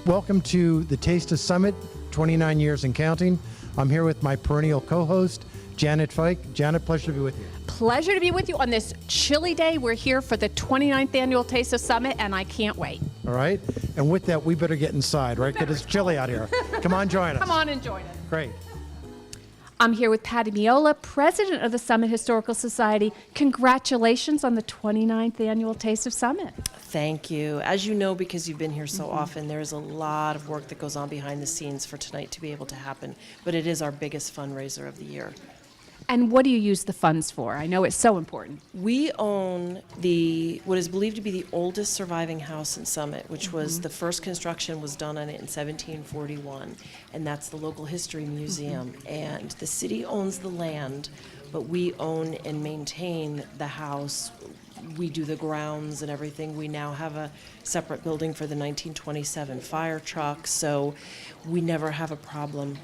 Welcome to the Taste of Summit, 29 years and counting. I'm here with my perennial co-host, Janet Fike. Janet, pleasure to be with you. Pleasure to be with you on this chilly day. We're here for the 29th annual Taste of Summit, and I can't wait. All right. And with that, we better get inside, right? Because it's chilly out here. Come on, join us. Come on and join us. Great. I'm here with Patty Miola, president of the Summit Historical Society. Congratulations on the 29th annual Taste of Summit. Thank you. As you know, because you've been here so often, there's a lot of work that goes on behind the scenes for tonight to be able to happen. But it is our biggest fundraiser of the year. And what do you use the funds for? I know it's so important. We own what is believed to be the oldest surviving house in Summit, which was the first construction was done on it in 1741, and that's the local history museum. And the city owns the land, but we own and maintain the house. We do the grounds and everything. We now have a separate building for the 1927 fire truck, so we never have a problem.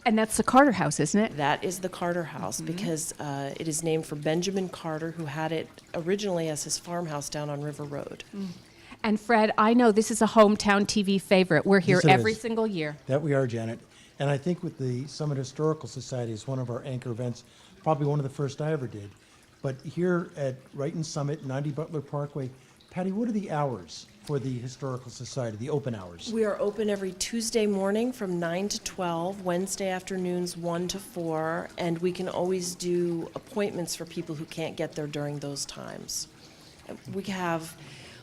And that's the Carter House, isn't it? That is the Carter House because it is named for Benjamin Carter, who had it originally as his farmhouse down on River Road. And Fred, I know this is a hometown TV favorite. We're here Yes, it every is. single year. That we are, Janet. And I think with the Summit Historical Society is one of our anchor events, probably one of the first I ever did. But here at right in Summit, 90 Butler Parkway, Patty, what are the hours for the Historical Society, the open hours? We are open every Tuesday morning from 9 to 12, Wednesday afternoons 1 to 4, and we can always do appointments for people who can't get there during those times. We have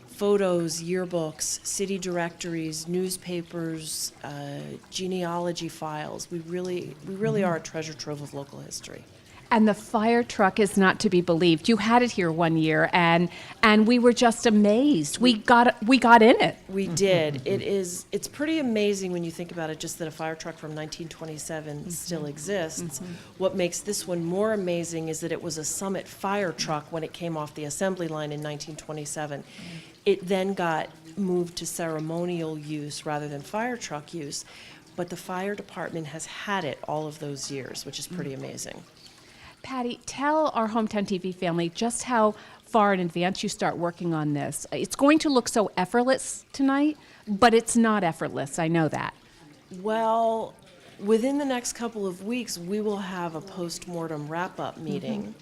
photos, yearbooks, city directories, newspapers, genealogy files. We really are a treasure trove of local history. And the fire truck is not to be believed. You had it here one year, and we were just amazed. We got in it. We did. It's pretty amazing when you think about it, just that a fire truck from 1927 still exists. What makes this one more amazing is that it was a Summit fire truck when it came off the assembly line in 1927. It then got moved to ceremonial use rather than fire truck use, but the fire department has had it all of those years, which is pretty amazing. Patty, tell our hometown TV family just how far in advance you start working on this. It's going to look so effortless tonight, but it's not effortless. I know that. Well, within the next couple of weeks, we will have a post-mortem wrap-up meeting.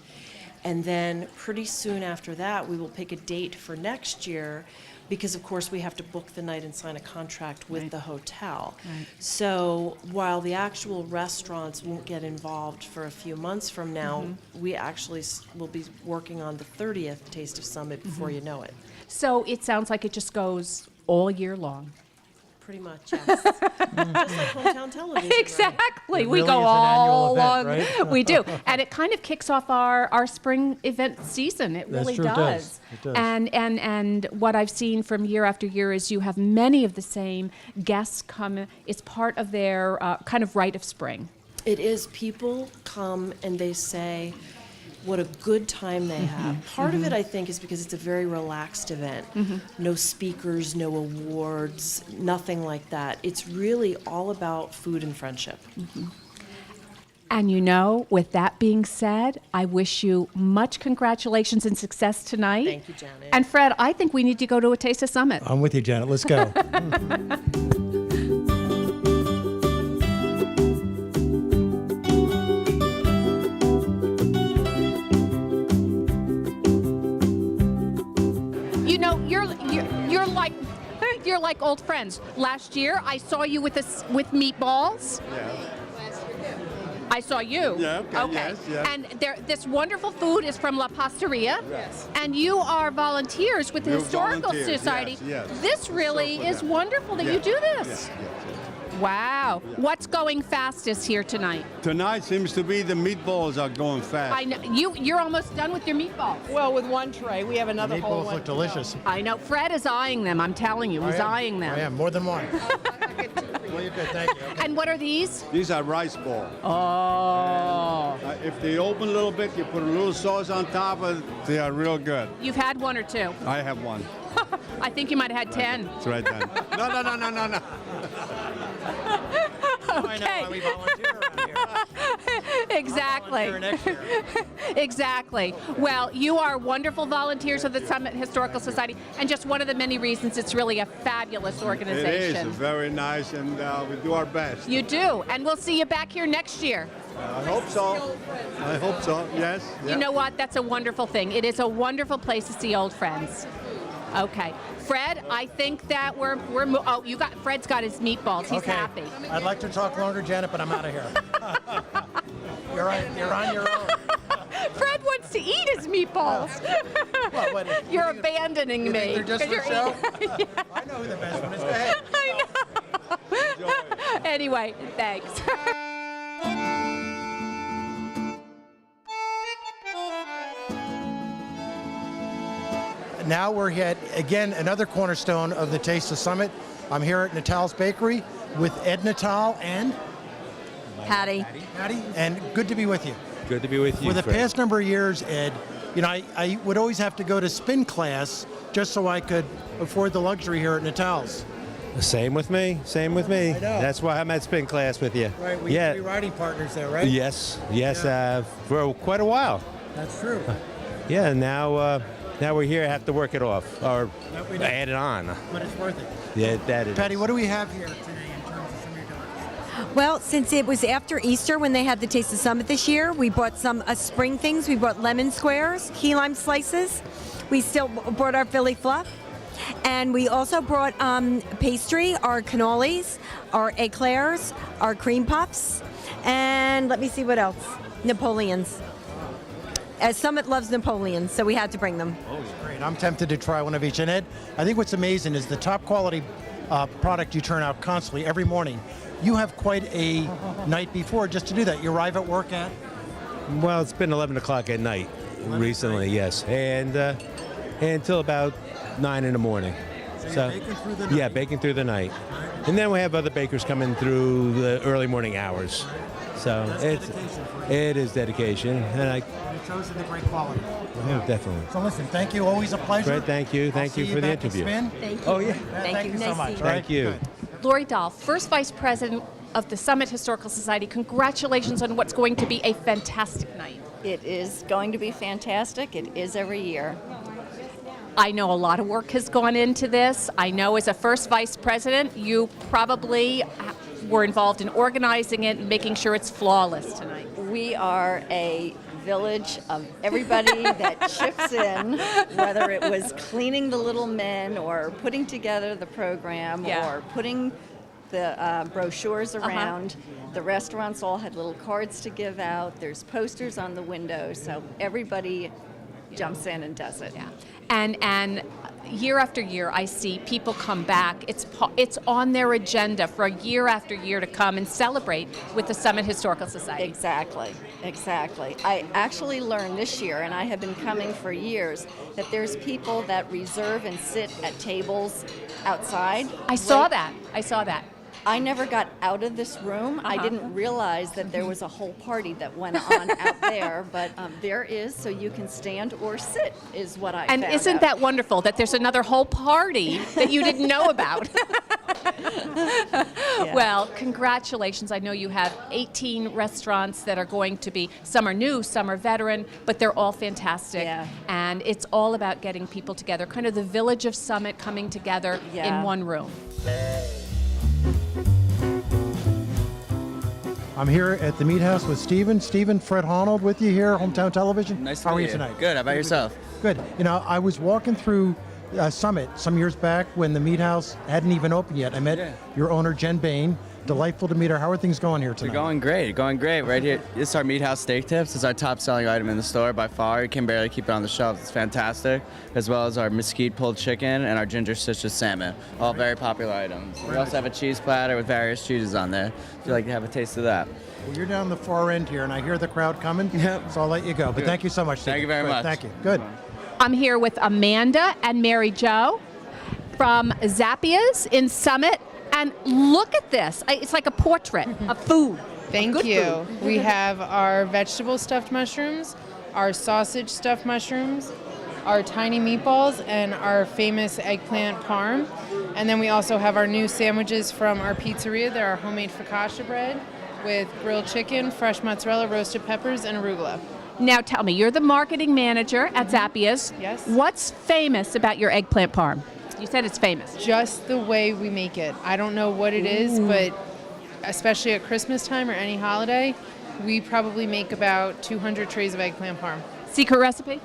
And then pretty soon after that, we will pick a date for next year because, of course, we have to book the night and sign a contract with the hotel. Right. So while the actual restaurants won't get involved for a few months from now, we actually will be working on the 30th Taste of Summit before you know it. So it sounds like it just goes all year long. Pretty much, yes. Just like hometown television. Exactly. It We really go is an annual all event, along. right? We do. And it kind of kicks off our spring event season. It That's really true, it does. does. It does. And what I've seen from year after year is you have many of the same guests come. It's part of their kind of rite of spring. It is. People come and they say what a good time they have. Part of it, I think, is because it's a very relaxed event. No speakers, no awards, nothing like that. It's really all about food and friendship. And you know, with that being said, I wish you much congratulations and success tonight. Thank you, Janet. And Fred, I think we need to go to a Taste of Summit. I'm with you, Janet. Let's go. You know, you're like old friends. Last year, I saw you with Meatballs. Yeah. I saw you. Yeah, okay, yes, yes. And this wonderful food is from La Pasteria. Yes. And you are volunteers with the We're Historical volunteers, Society. yes, yes. This really So for is them. wonderful that you Yes, do this. yes, yes. Wow. What's going fastest here tonight? Tonight seems to be the meatballs are going fast. I know you're almost done with your meatballs. Well, with one tray, we have another whole Meatballs one. look delicious. I know. Fred is eyeing them. I'm telling you, he's eyeing them. I am, more than one. Well, you're good, thank you. And what are these? These are rice balls. Oh. If they open a little bit, you put a little sauce on top of it, they are real good. You've had one or two. I have one. I think you might have had 10. It's right then. No. I know why we volunteer around here. Exactly. Volunteer next year. Exactly. Well, you are wonderful volunteers of the Summit Historical Society, and just one of the many reasons it's really a fabulous It organization. is very nice, and we do our best. You do, and we'll see you back here next year. I hope so. I hope so. Yes. You know what? That's a wonderful thing. It is a wonderful place to see old friends. Okay. Fred, I think that Fred's got his meatballs. He's Okay. happy. I'd like to talk longer, Janet, but I'm out of here. You're on your own. Fred wants to eat his meatballs. Well, what, You're abandoning you me. think they're just 'cause for you're show? I know who the best one is. Go ahead. I know. Anyway, thanks. Now we're at, again, another cornerstone of the Taste of Summit. I'm here at Natal's Bakery with Ed Natal and Patty. Patty, and good to be with you. Good to be with you. For the Fred. past number of years, Ed, you know, I would always have to go to spin class just so I could afford the luxury here at Natal's. Same with me. Same with me. I know. That's why I'm at spin class with you. Right, we yeah. used to be riding partners there, right? Yes. Yes. Yeah. For quite a while. That's true. Yeah. Now we're here. I have to work it off or That we do. add it on. But it's worth it. Yeah. That is. Patty, what do we have here today in terms of some of your donuts? Well, since it was after Easter when they had the Taste of Summit this year, we bought some spring things. We bought lemon squares, key lime slices. We still brought our Philly fluff. And we also brought pastry, our cannolis, our eclairs, our cream puffs, and let me see what else. Napoleons. Summit loves Napoleons, so we had to bring them. Great. I'm tempted to try one of each. And Ed, I think what's amazing is the top quality product you turn out constantly every morning. You have quite a night before just to do that. You arrive at work at? Well, it's been 11 o'clock at night recently. Yes. And until about 9 in the morning. So you're baking through the Yeah, night. baking through the night. And then we have other bakers coming through the early morning hours. So That's dedication for you. it is dedication, and I And it shows in the great quality. definitely. So listen, thank you. Always a pleasure. Fred, thank you. I'll Thank see you for the back at interview. Spin. Thank you. Oh yeah. Thank you so Nice much. seeing you. All right, Thank you. good. Lori Dahl, first vice president of the Summit Historical Society. Congratulations on what's going to be a fantastic night. It is going to be fantastic. It is every year. I know a lot of work has gone into this. I know as a first vice president, you probably were involved in organizing it and making sure it's flawless tonight. We are a village of everybody that chips in, whether it was cleaning the little men or putting together the program Yeah. or putting the brochures around. The restaurants all had little cards to give out. There's posters on the windows, so everybody jumps in and does it. Yeah. And year after year, I see people come back. It's on their agenda for year after year to come and celebrate with the Summit Historical Society. Exactly, exactly. I actually learned this year, and I have been coming for years, that there's people that reserve and sit at tables outside. I saw that. I never got out of this room. I didn't realize that there was a whole party that went on out there, but there is, so you can stand or sit, is what I And found isn't out. that wonderful that there's another whole party that you didn't know about? Well, congratulations. I know you have 18 restaurants that are going to be, some are new, some are veteran, but they're all fantastic. Yeah. And it's all about getting people together, kind of the village of Summit coming together Yeah. in one room. I'm here at the Meat House with Stephen. Stephen, Fred Honold with you here, Hometown Television. Nice to How are meet you you. tonight? Good. How about yourself? Good. You know, I was walking through Summit some years back when the Meat House hadn't even opened yet. I met your owner, Jen Bain. Delightful to meet her. How are things going here tonight? They're going great. Right here, this is our Meat House steak tips. It's our top selling item in the store by far. You can barely keep it on the shelves. It's fantastic. As well as our mesquite pulled chicken and our ginger citrus salmon. All very popular items. We also have a cheese platter with various cheeses on there. If you'd like to have a taste of that. Well, you're down the far end here, and I hear the crowd coming, Yep. so I'll let you go. But thank you so much, Stephen. Thank you very Good. much. Thank you. Good. I'm here with Amanda and Mary Jo from Zappia's in Summit. And look at this. It's like a portrait of food. Thank Good you. food. We have our vegetable stuffed mushrooms, our sausage stuffed mushrooms, our tiny meatballs and our famous eggplant parm. And then we also have our new sandwiches from our pizzeria. They're our homemade focaccia bread with grilled chicken, fresh mozzarella, roasted peppers, and arugula. Now tell me, you're the marketing manager at Zappia's. Yes. What's famous about your eggplant parm? You said it's famous. Just the way we make it. I don't know what it is, but especially at Christmas time or any holiday, we probably make about 200 trays of eggplant parm. Secret recipe?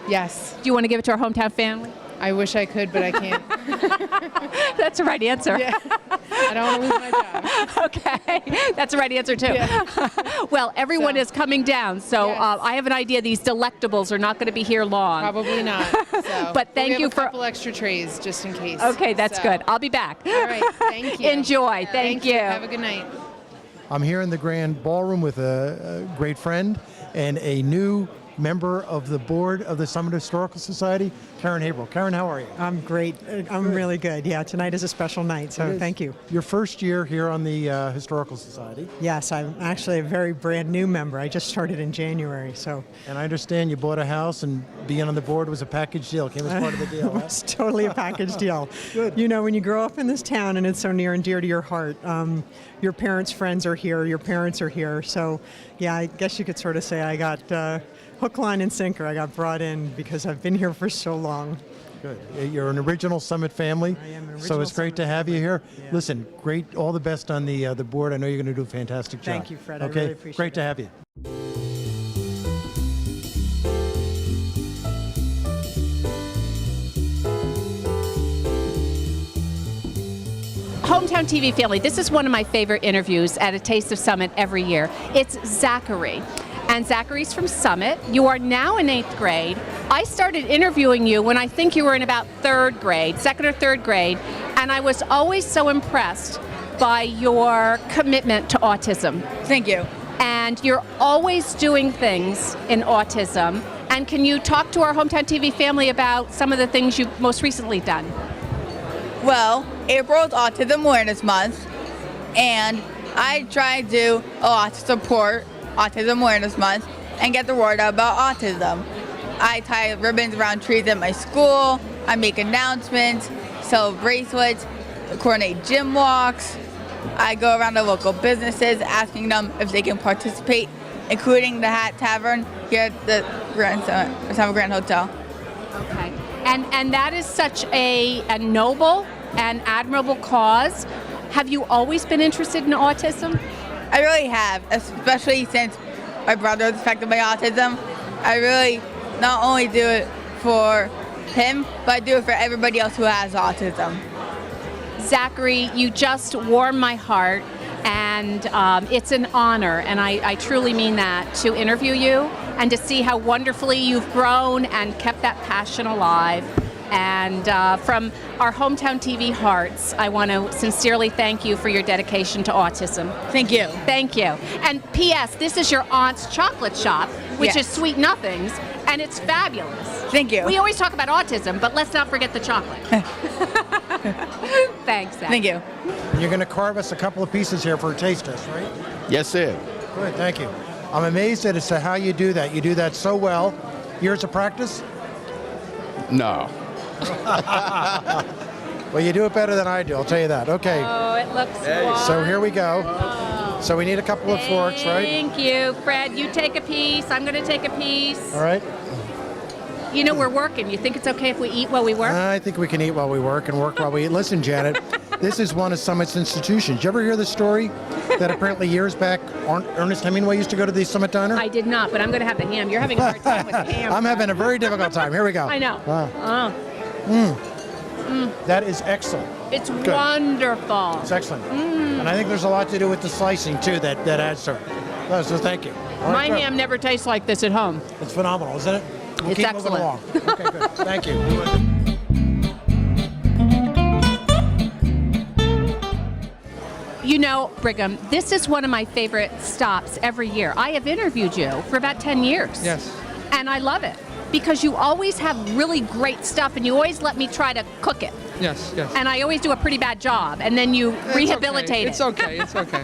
Yes. Do you want to give it to our hometown family? I wish I could, but I can't. That's the right answer. Yeah. I don't want to lose my job. Okay, that's the right answer too. Yeah. Well, everyone So- is coming down, so Yes. I have an idea these delectables are not going to be here long. Probably not. So. But thank we have you a for. couple extra trays just in case. Okay, that's So. good. I'll be back. All right. Thank you. Enjoy. Thank you. Have a good night. I'm here in the Grand Ballroom with a great friend and a new member of the board of the Summit Historical Society, Karen Haverhill. Karen, how are you? I'm great. I'm really good. Yeah, tonight is a special night, so thank you. Your first year here on the Historical Society. Yes, I'm actually a very brand new member. I just started in January, so And I understand you bought a house and being on the board was a package deal. Came as part of the deal. Huh? it's totally a package deal. Good. You know, when you grow up in this town and it's so near and dear to your heart, your parents' friends are here, your parents are here. So, yeah, I guess you could sort of say I got hook, line, and sinker. I got brought in because I've been here for so long. Good. You're an original Summit family. I am an So original it's great Summit to have you here. Yeah. Listen, great. All the best on the board. I know you're going to do a fantastic job. Thank you, Fred. I Okay. really appreciate Great it. to have you. Hometown TV family, this is one of my favorite interviews at A Taste of Summit every year. It's Zachary. And Zachary's from Summit. You are now in 8th grade. I started interviewing you when I think you were in about 3rd grade, 2nd or 3rd grade, and I was always so impressed by your commitment to autism. Thank you. And you're always doing things in autism. And can you talk to our Hometown TV family about some of the things you've most recently done? Well, April is Autism Awareness Month, and I try to do a lot to support Autism Awareness Month and get the word out about autism. I tie ribbons around trees at my school, I make announcements, sell bracelets, coordinate gym walks. I go around to local businesses asking them if they can participate, including the Hat Tavern here at the Summer Grand Hotel. Okay. And that is such a noble and admirable cause. Have you always been interested in autism? I really have, especially since my brother is affected by autism. I really not only do it for him, but I do it for everybody else who has autism. Zachary, you just warm my heart, and it's an honor, and I truly mean that, to interview you and to see how wonderfully you've grown and kept that passion alive. And from our Hometown TV hearts, I want to sincerely thank you for your dedication to autism. Thank you. Thank you. And P.S., this is your aunt's chocolate shop, which Yes. is Sweet Nothings, and it's fabulous. Thank you. We always talk about autism, but let's not forget the chocolate. Thanks, Zach. Thank you. You're going to carve us a couple of pieces here for a taste test, right? Yes, sir. Good, thank you. I'm amazed as to how you do that. You do that so well. Years of practice? No. Well, you do it better than I do, I'll tell you that. Okay, Oh, it looks so here we go. So we need a couple of forks, right? Thank you, Fred. You take a piece. I'm going to take a piece. All right. You know, we're working. You think it's okay if we eat while we work? I think we can eat while we work and work while we eat. Listen, Janet, this is one of Summit's institutions. Did you ever hear the story that apparently years back Ernest Hemingway used to go to the Summit Diner? I did not, but I'm going to have the ham. You're having a hard time with the ham. I'm having a very difficult time. Here we go. I know. That is excellent. It's wonderful. It's excellent. And I think there's a lot to do with the slicing, too, that adds to it. So thank you. All My right, good. ham never tastes like this at home. It's phenomenal, isn't it? We'll It's keep excellent. moving along. Okay, good. Thank you. You know, Brigham, this is one of my favorite stops every year. I have interviewed you for about 10 years. Yes. And I love it because you always have really great stuff and you always let me try to cook it. Yes, yes. And I always do a pretty bad job and then you rehabilitate It's it. okay, it's okay.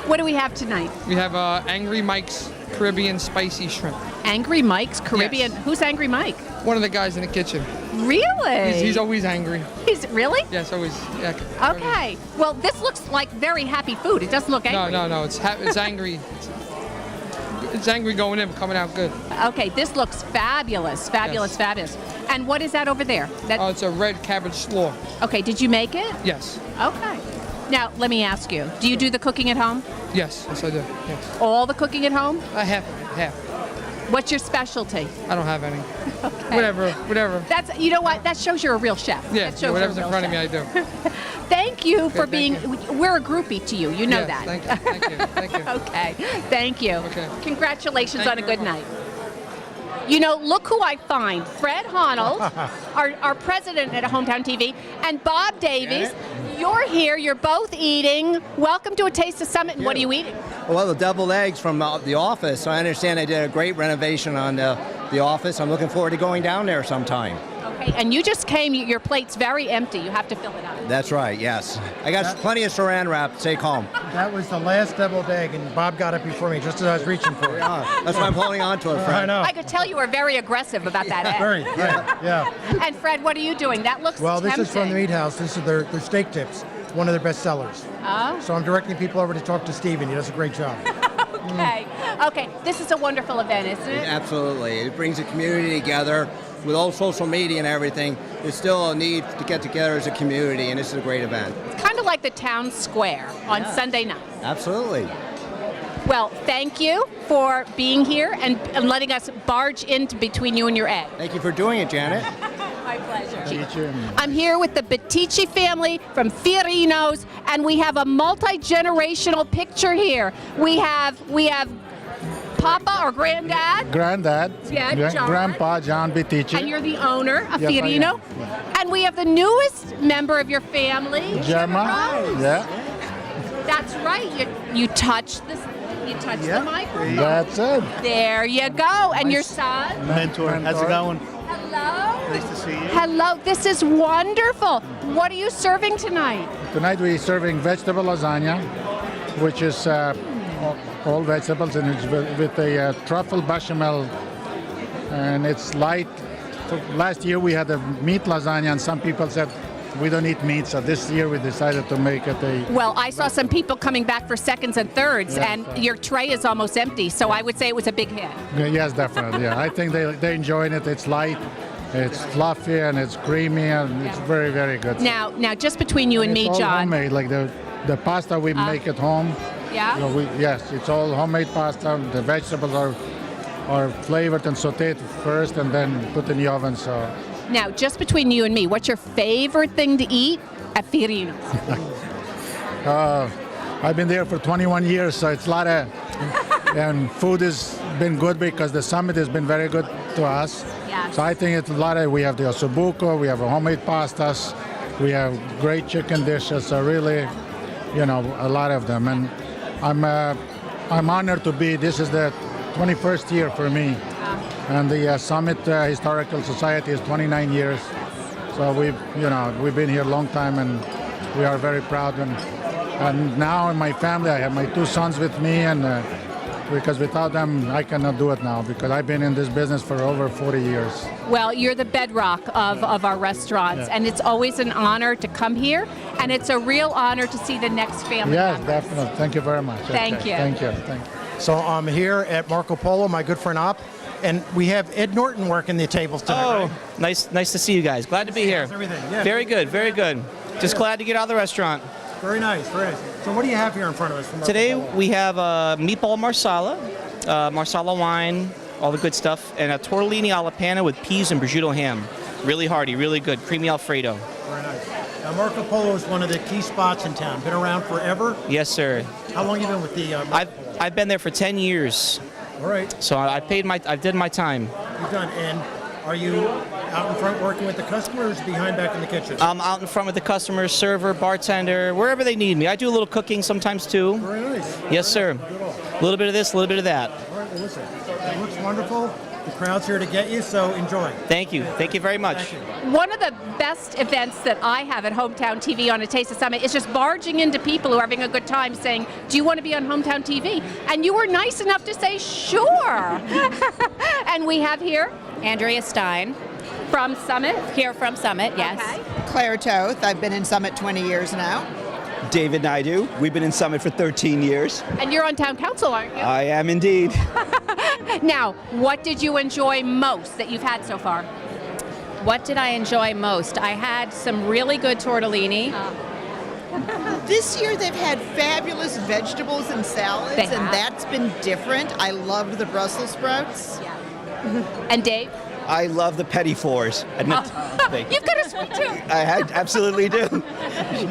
What do we have tonight? We have Angry Mike's Caribbean Spicy Shrimp. Angry Mike's Caribbean. Yes. Who's Angry Mike? One of the guys in the kitchen. Really? He's always angry. He's really? Yes, always. Yeah. Okay. Well, this looks like very happy food. It doesn't look angry. No. It's angry. It's angry going in, but coming out good. Okay, this looks fabulous. Fabulous, Yes. fabulous. And what is that over there? That, Oh, it's a red cabbage slaw. okay, did you make it? Yes. Okay. Now, let me ask you, do you do the cooking at home? Yes, I do. Yes. All the cooking at home? I have. What's your specialty? I don't have any. Okay. Whatever. That's, you know what, that shows you're a real chef. Yeah, That shows whatever's you're a in real front of me, chef. I do. Thank you for Okay, being, thank we're a groupie to you, you know Yes, that. Thank you. Okay, thank you. Okay. Congratulations Thank on a you good very night. You know, look who I find. Fred Honold, our president at Hometown TV, and Bob Davies. You're here, you're both eating. Welcome to A Taste of Summit, and what are you eating? Well, the deviled eggs from the office. I understand they did a great renovation on the office. I'm looking forward to going down there sometime. Okay, and you just came, your plate's very empty. You have to fill it up. That's right, yes. I got plenty of saran wrap. Stay calm. That was the last deviled egg, and Bob got it before me, just as I was reaching for it. Yeah, that's why I'm holding on to it, I Fred. know. I could tell you were very aggressive about that egg. Very, yeah. And Fred, what are you doing? That looks Well, this is from the tempting. Meat House. This is their steak tips, one of their best sellers. Oh. So I'm directing people over to talk to Steven. He does a great job. Okay, this is a wonderful event, isn't it? Absolutely. It brings the community together. With all social media and everything, there's still a need to get together as a community, and this is a great event. It's kind of like the town square on Sunday night. Absolutely. Well, thank you for being here and letting us barge into between you and your egg. Thank you for doing it, Janet. My pleasure. I'm here with the Battici family from Fiorino's, and we have a multi-generational picture here. We have Papa or Granddad, Granddad, Yeah, John. Grandpa John Battici. and you're the owner of Yes, I am. Fiorino. And we have the newest member of your family, Gemma. Rose. Yeah, That's right. You touched this. You touched the microphone. that's it. There you go. And your son. Mentor. How's it going? Hello. Nice to see you. Hello. This is wonderful. What are you serving tonight? Tonight we're serving vegetable lasagna, which is all vegetables, and it's with a truffle bechamel, and it's light. So last year we had a meat lasagna, and some people said we don't eat meat, so this year we decided to make it a. Well, I saw some people coming back for seconds and thirds, Yes, and your tray is almost empty, so I would say it was a big hit. Yes, definitely. Yeah, I think they're enjoying it. It's light, it's fluffy, and it's creamy, and it's very, very good. Now, just between you and me, it's all John. homemade, like the pasta we make at home. Yeah? You know, yes, it's all homemade pasta. The vegetables are flavored and sautéed first, and then put in the oven. So Now, just between you and me, what's your favorite thing to eat at Fiorino's? I've been there for 21 years, so it's a lot of, and food has been good because the summit has been very good to us. Yes. So I think it's a lot of, we have the ossobuco, we have homemade pastas, we have great chicken dishes, so really, you know, a lot of them. And I'm honored to be, this is the 21st year for me. And the Summit Historical Society is 29 years. So we've been here a long time, and we are very proud. And now in my family, I have my two sons with me, and because without them, I cannot do it now, because I've been in this business for over 40 years. Well, you're the bedrock of our restaurants, Yeah. and it's always an honor to come here, and it's a real honor to see the next family Yes, members. definitely. Thank you very much. Thank you. Thank you. So I'm here at Marco Polo, my good friend Op, and we have Ed Norton working the tables tonight. right? Nice to see you guys. Glad to be here. How's everything? Yeah. Very good. Just glad to get out of the restaurant. Very nice, very nice. So what do you have here in front of us? From Marco Today Polo? we have meatball marsala, marsala wine, all the good stuff, and a tortellini alla panna with peas and prosciutto ham. Really hearty, really good, creamy Alfredo. Very nice. Now Marco Polo is one of the key spots in town. Been around forever. Yes, sir. How long you been with the? I've been there for 10 years. All right. So I did my time. You've done. And are you out in front working with the customers, behind back in the kitchen? I'm out in front with the customers, server, bartender, wherever they need me. I do a little cooking sometimes too. Very nice. Yes, sir. A little bit of this, a little bit of that. All right. Well, listen. It looks wonderful. The crowd's here to get you, so enjoy. Thank you. Thank you very much. One of the best events that I have at Hometown TV on A Taste of Summit is just barging into people who are having a good time saying, do you want to be on Hometown TV? And you were nice enough to say, sure. And we have here Andrea Stein, From Summit? Here from Summit, yes. Okay. Claire Toth. I've been in Summit 20 years now. David Naidu. We've been in Summit for 13 years. And you're on town council, aren't you? I am indeed. Now, what did you enjoy most that you've had so far? What did I enjoy most? I had some really good tortellini. This year they've had fabulous vegetables and salads, They and have. that's been different. I loved the Brussels sprouts. And Dave? I love the petit fours. You've got a sweet tooth. I absolutely do.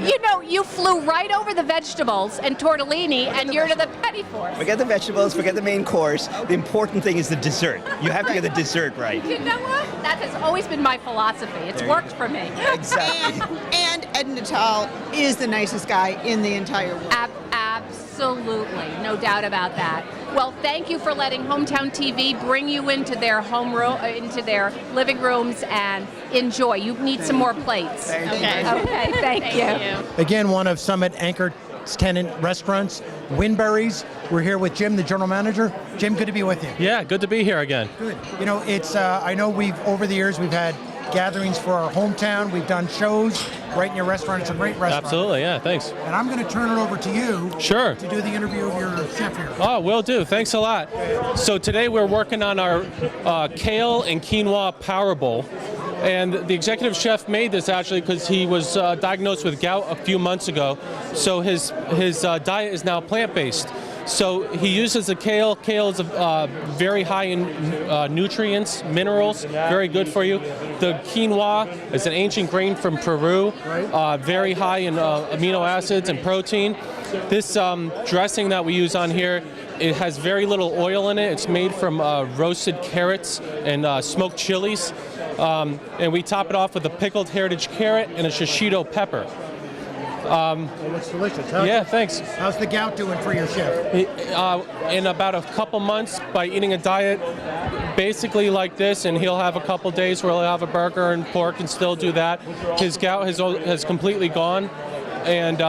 You know, you flew right over the vegetables and tortellini, and you're to the petit fours. Forget the vegetables, forget the main course. The important thing is the dessert. You have to get the dessert right. You know what? That has always been my philosophy. It's There you worked go. for me. Exactly. And Ed Natal is the nicest guy in the entire world. Absolutely, no doubt about that. Well, thank you for letting Hometown TV bring you into their into their living rooms and enjoy. You need some more plates. Thank you. Okay, thank you. Again, one of Summit anchor tenant restaurants, Windburies. We're here with Jim, the general manager. Jim, good to be with you. Yeah, good to be here again. Good. You know, it's I know over the years we've had gatherings for our hometown. We've done shows right in your restaurant. It's a great restaurant. Absolutely, yeah, thanks. And I'm going to turn it over to you. Sure. To do the interview of your chef here. Oh, will do. Thanks a lot. So today we're working on our kale and quinoa power bowl. And the executive chef made this actually because he was diagnosed with gout a few months ago. So his diet is now plant-based. So he uses the kale. Kale is very high in nutrients, minerals, very good for you. The quinoa is an ancient grain from Peru, very high in amino acids and protein. This dressing that we use on here, it has very little oil in it. It's made from roasted carrots and smoked chilies. And we top it off with a pickled heritage carrot and a shishito pepper. It's delicious. Thanks. How's the gout doing for your chef? In about a couple months, by eating a diet basically like this, and he'll have a couple days where he'll have a burger and pork and still do that. His gout has completely gone, and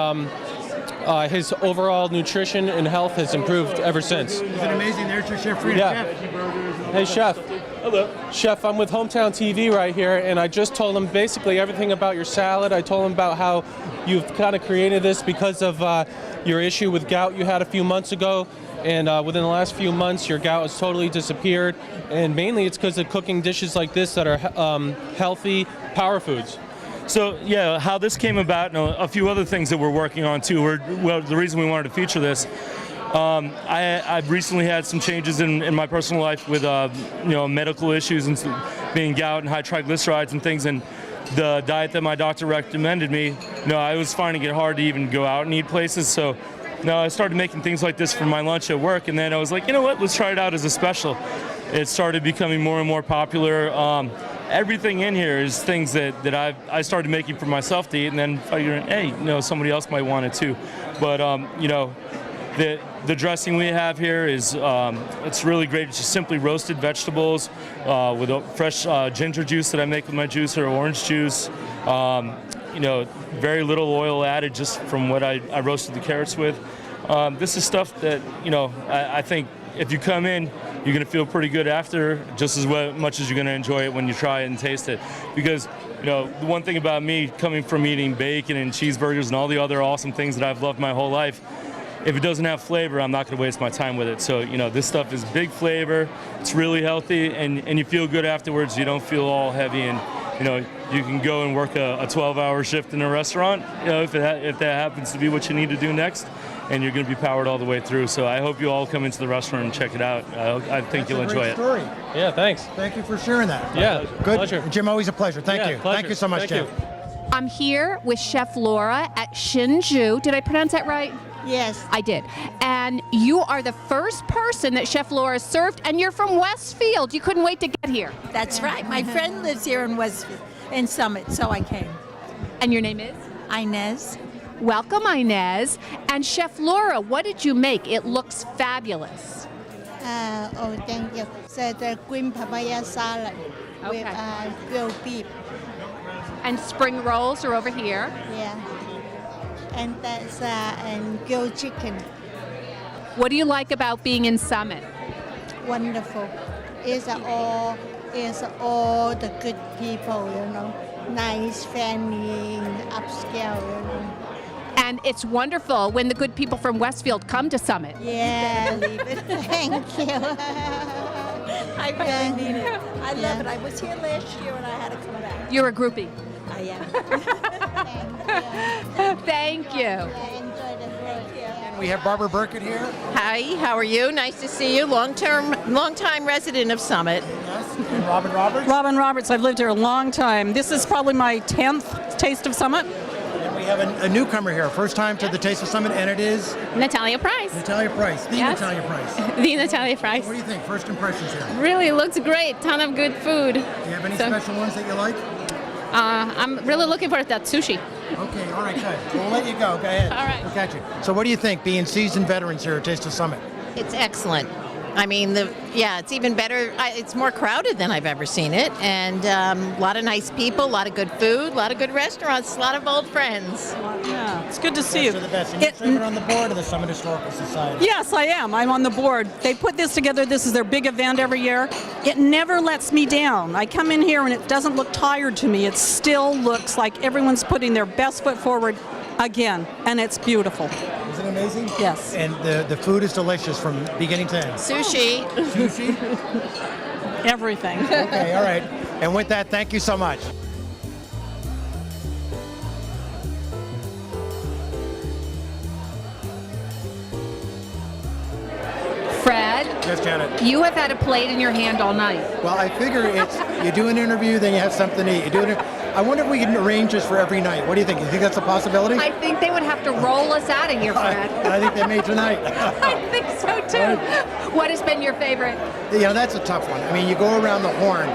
his overall nutrition and health has improved ever since. Isn't it amazing? There's your chef, Freedom Yeah. Chef. Hey, Chef. Hello. Chef, I'm with Hometown TV right here, and I just told him basically everything about your salad. I told him about how you've kind of created this because of your issue with gout you had a few months ago. And within the last few months, your gout has totally disappeared. And mainly it's because of cooking dishes like this that are healthy power foods. So yeah, how this came about and a few other things that we're working on too. The reason we wanted to feature this, I've recently had some changes in my personal life with medical issues and being gout and high triglycerides and things, and the diet that my doctor recommended me, I was finding it hard to even go out and eat places. So I started making things like this for my lunch at work, and then I was like, you know what, let's try it out as a special. It started becoming more and more popular. Everything in here is things that I started making for myself to eat, and then figuring, hey, somebody else might want it too. But the dressing we have here is it's really great. It's just simply roasted vegetables with a fresh ginger juice that I make with my juicer, orange juice. Very little oil added just from what I roasted the carrots with. This is stuff that I think if you come in, you're going to feel pretty good after, just as much as you're going to enjoy it when you try it and taste it. Because, the one thing about me coming from eating bacon and cheeseburgers and all the other awesome things that I've loved my whole life, if it doesn't have flavor, I'm not going to waste my time with it. So, this stuff is big flavor, it's really healthy, and you feel good afterwards. You don't feel all heavy, and, you can go and work a 12-hour shift in a restaurant, if that happens to be what you need to do next, and you're going to be powered all the way through. So I hope you all come into the restaurant and check it out. I think you'll enjoy it. Story. Yeah, thanks. Thank you for sharing that. Yeah, good. Pleasure. Jim, always a pleasure. Thank Yeah, you. pleasure. Thank you so much, Thank Jim. you. I'm here with Chef Laura at Shinju. Did I pronounce that right? Yes. I did. And you are the first person that Chef Laura served, and you're from Westfield. You couldn't wait to get here. That's right. My friend lives here in Westfield, in Summit, so I came. And your name is? Inez. Welcome, Inez. And Chef Laura, what did you make? It looks fabulous. Thank you. So the green papaya salad with grilled beef. And spring rolls are over here. Yeah. And that's and grilled chicken. What do you like about being in Summit? Wonderful. It's all is all the good people, nice, friendly, upscale, And it's wonderful when the good people from Westfield come to Summit. Yeah. Thank you. I really mean it. I love it. I was here last year and I had to come back. You're a groupie. I am. Thank you. We have Barbara Burkett here. Hi, how are you? Nice to see you. Long-time resident of Summit. Yes. And Robin Roberts. Robin Roberts. I've lived here a long time. This is probably my 10th Taste of Summit. And we have a newcomer here, first time to the Taste of Summit, and it is Natalia Price. Natalia Price. The Yes. Natalia Price. The Natalia Price. What do you think? First impressions here. Really looks great. Ton of good food. Do you have any special ones that you like? I'm really looking for that sushi. Okay, all right, good. We'll let you go. Go ahead. All right. We'll catch you. So what do you think, being seasoned veterans here at Taste of Summit? It's excellent. I mean, it's even better. It's more crowded than I've ever seen it, and a lot of nice people, a lot of good food, a lot of good restaurants, a lot of old friends. Yeah, it's good to see you. Best of the best. And you're serving on the board of the Summit Historical Society. Yes, I am. I'm on the board. They put this together. This is their big event every year. It never lets me down. I come in here and it doesn't look tired to me. It still looks like everyone's putting their best foot forward again, and it's beautiful. Isn't it amazing? Yes. And the food is delicious from beginning to end. Sushi. Sushi? Everything. Okay, all right. And with that, thank you so much. Fred, Yes, Janet. you have had a plate in your hand all night. Well, I figure it's you do an interview, then you have something to eat. I wonder if we can arrange this for every night. What do you think? You think that's a possibility? I think they would have to roll us out of here, Fred. I think they may tonight. I think so too. What has been your favorite? Yeah, that's a tough one. I mean, you go around the horn.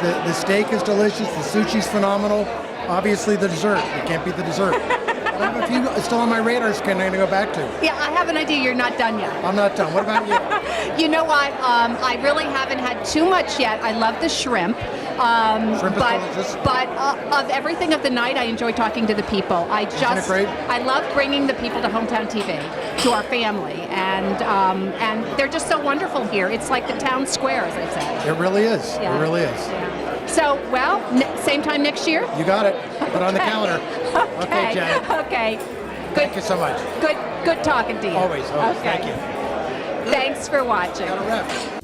The steak is delicious. The sushi's phenomenal. Obviously, the dessert. You can't beat the dessert. I have a few still on my radar screen I'm going to go back to. Yeah, I have an idea. You're not done yet. I'm not done. What about you? You know what? I really haven't had too much yet. I love the shrimp. Shrimp is delicious. But of everything of the night, I enjoy talking to the people. Isn't it great? I love bringing the people to Hometown TV, to our family, and they're just so wonderful here. It's like the town square, as I say. It really is. Yeah. It really is. Yeah. So, well, same time next year? You got it. Put it on the Okay. calendar. Okay, Janet. Okay. Thank you so much. Good talking to you. Always. Okay. Thank you. Thanks for watching. Got a rep.